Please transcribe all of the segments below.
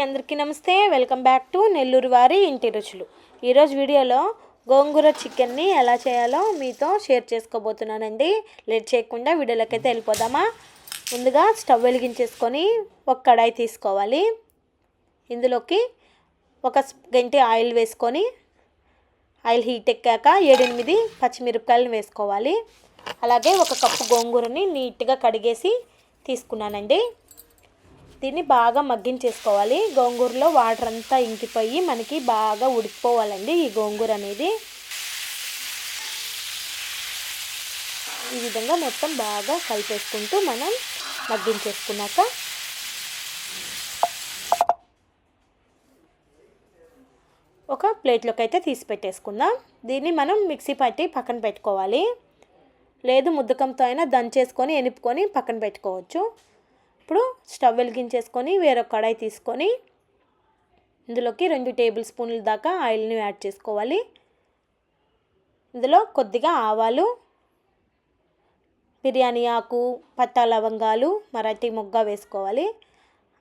అందరికీ నమస్తే. Welcome back to Nellore వారి ఇంటి రుచులు. ఈరోజు వీడియోలో గోంగూర చికెన్ని ఎలా చేయాలో మీతో షేర్ చేసుకోబోతున్నానండి. లేట్ చేయకుండా వీడియోలోకి అయితే వెళ్ళిపోదామా. ముందుగా స్టవ్ వెలిగించేసుకొని ఒక కడాయి తీసుకోవాలి. ఇందులోకి ఒక గంటి ఆయిల్ వేసుకొని ఆయిల్ హీట్ ఎక్కాక 7-8 పచ్చిమిరపకాయలను వేసుకోవాలి. అలాగే ఒక కప్పు గోంగూరని నీట్గా కడిగేసి తీసుకున్నానండి. దీన్ని బాగా మగ్గించేసుకోవాలి. గోంగూరలో వాటర్ అంతా ఇంకిపోయి మనకి బాగా ఉడికిపోవాలండి ఈ గోంగూర అనేది. ఈ విధంగా మొత్తం బాగా కలిపేసుకుంటూ మనం మగ్గించేసుకున్నాక ఒక ప్లేట్లోకి అయితే తీసి పెట్టేసుకుందాం. దీన్ని మనం మిక్సీ పట్టి పక్కన పెట్టుకోవాలి. లేదు ముద్దకంతో అయినా దంచేసుకొని ఎనుపుకొని పక్కన పెట్టుకోవచ్చు. ఇప్పుడు స్టవ్ వెలిగించేసుకొని వేరొక కడాయి తీసుకొని ఇందులోకి 2 టేబుల్ స్పూన్ల దాకా ఆయిల్ని యాడ్ చేసుకోవాలి. ఇందులో కొద్దిగా ఆవాలు, బిర్యానీ ఆకు, పట్టా లవంగాలు, మరాఠీ మొగ్గ వేసుకోవాలి.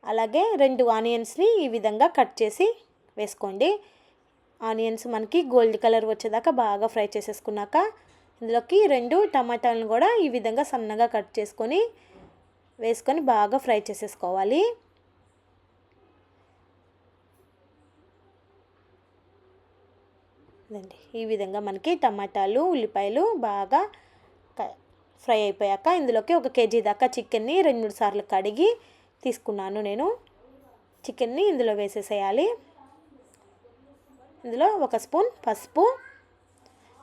అలాగే 2 ఆనియన్స్ని ఈ విధంగా కట్ చేసి వేసుకోండి. ఆనియన్స్ మనకి గోల్డ్ కలర్ వచ్చేదాకా బాగా ఫ్రై చేసేసుకున్నాక ఇందులోకి 2 టమాటాలను కూడా ఈ విధంగా సన్నగా కట్ చేసుకొని వేసుకొని బాగా ఫ్రై చేసేసుకోవాలి. ఈ విధంగా మనకి టమాటాలు, ఉల్లిపాయలు బాగా ఫ్రై అయిపోయాక ఇందులోకి 1 కేజీ దాకా చికెన్ని 2-3 సార్లు కడిగి తీసుకున్నాను నేను. చికెన్ని ఇందులో వేసేసేయాలి. ఇందులో 1 స్పూన్ పసుపు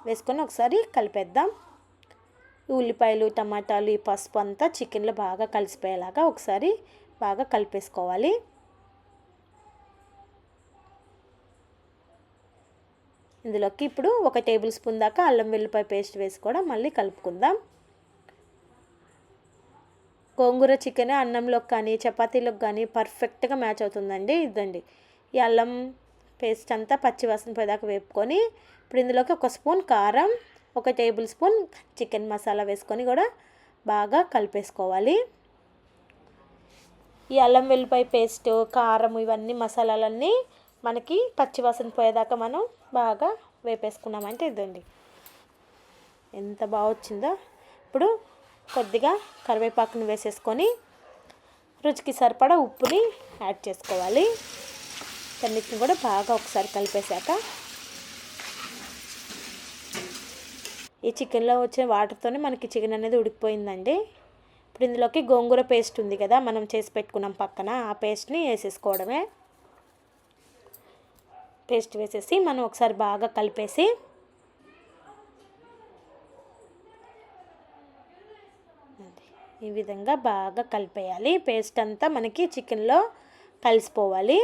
వేసుకొని ఒకసారి కలిపేద్దాం. ఉల్లిపాయలు, టమాటాలు, ఈ పసుపు అంతా చికెన్లో బాగా కలిసిపోయేలాగా ఒకసారి బాగా కలిపేసుకోవాలి. ఇందులోకి ఇప్పుడు 1 టేబుల్ స్పూన్ దాకా అల్లం వెల్లుల్లిపాయ పేస్ట్ వేసి కూడా మళ్ళీ కలుపుకుందాం. గోంగూర చికెన్ అన్నంలోకి కానీ చపాతీలోకి కానీ పర్ఫెక్ట్గా మ్యాచ్ అవుతుందండి. ఇదండి ఈ అల్లం పేస్ట్ అంతా పచ్చివాసన పోయేదాకా వేపుకొని ఇప్పుడు ఇందులోకి 1 స్పూన్ కారం, 1 టేబుల్ స్పూన్ చికెన్ మసాలా వేసుకొని కూడా బాగా కలిపేసుకోవాలి. ఈ అల్లం వెల్లుల్లిపాయ పేస్ట్, కారం ఇవన్నీ మసాలాలన్నీ మనకి పచ్చివాసన పోయేదాకా మనం బాగా వేపేసుకున్నామంటే ఇదండి ఎంత బాగా వచ్చిందో. ఇప్పుడు కొద్దిగా కరివేపాకుని వేసేసుకొని రుచికి సరిపడా ఉప్పుని యాడ్ చేసుకోవాలి. అన్నిటిని కూడా బాగా ఒకసారి కలిపేశాక ఈ చికెన్లో వచ్చే వాటర్తోనే మనకి చికెన్ అనేది ఉడికిపోయిందండి. ఇప్పుడు ఇందులోకి గోంగూర పేస్ట్ ఉంది కదా మనం చేసి పెట్టుకున్నాం పక్కన, ఆ పేస్ట్ని వేసేసుకోవడమే. పేస్ట్ వేసేసి మనం ఒకసారి బాగా కలిపేసి ఈ విధంగా బాగా కలిపేయాలి. పేస్ట్ అంతా మనకి చికెన్లో కలిసిపోవాలి.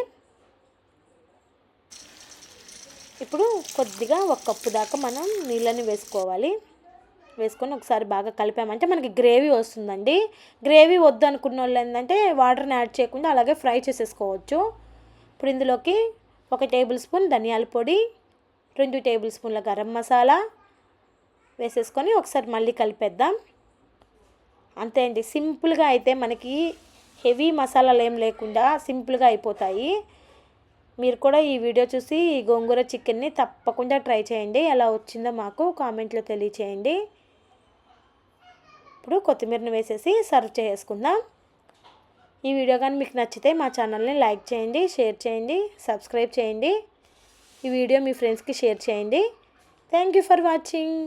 ఇప్పుడు కొద్దిగా 1 కప్పు దాకా మనం నీళ్ళని వేసుకోవాలి. వేసుకొని ఒకసారి బాగా కలిపామంటే మనకి గ్రేవీ వస్తుందండి. గ్రేవీ వద్దు అనుకున్న వాళ్ళు ఏంటంటే వాటర్ని యాడ్ చేయకుండా అలాగే ఫ్రై చేసేసుకోవచ్చు. ఇప్పుడు ఇందులోకి 1 టేబుల్ స్పూన్ ధనియాల పొడి, 2 టేబుల్ స్పూన్ల గరం మసాలా వేసేసుకొని ఒకసారి మళ్ళీ కలిపేద్దాం. అంతే అండి, సింపుల్గా అయితే మనకి హెవీ మసాలాలు ఏం లేకుండా సింపుల్గా అయిపోతాయి. మీరు కూడా ఈ వీడియో చూసి ఈ గోంగూర చికెన్ని తప్పకుండా ట్రై చేయండి. ఎలా వచ్చిందో మాకు కామెంట్లో తెలియచేయండి. ఇప్పుడు కొత్తిమీరని వేసేసి సర్వ్ చేసుకుందాం. ఈ వీడియో కానీ మీకు నచ్చితే మా ఛానల్ని లైక్ చేయండి, షేర్ చేయండి, సబ్స్క్రైబ్ చేయండి. ఈ వీడియో మీ ఫ్రెండ్స్కి షేర్ చేయండి. Thank you for watching.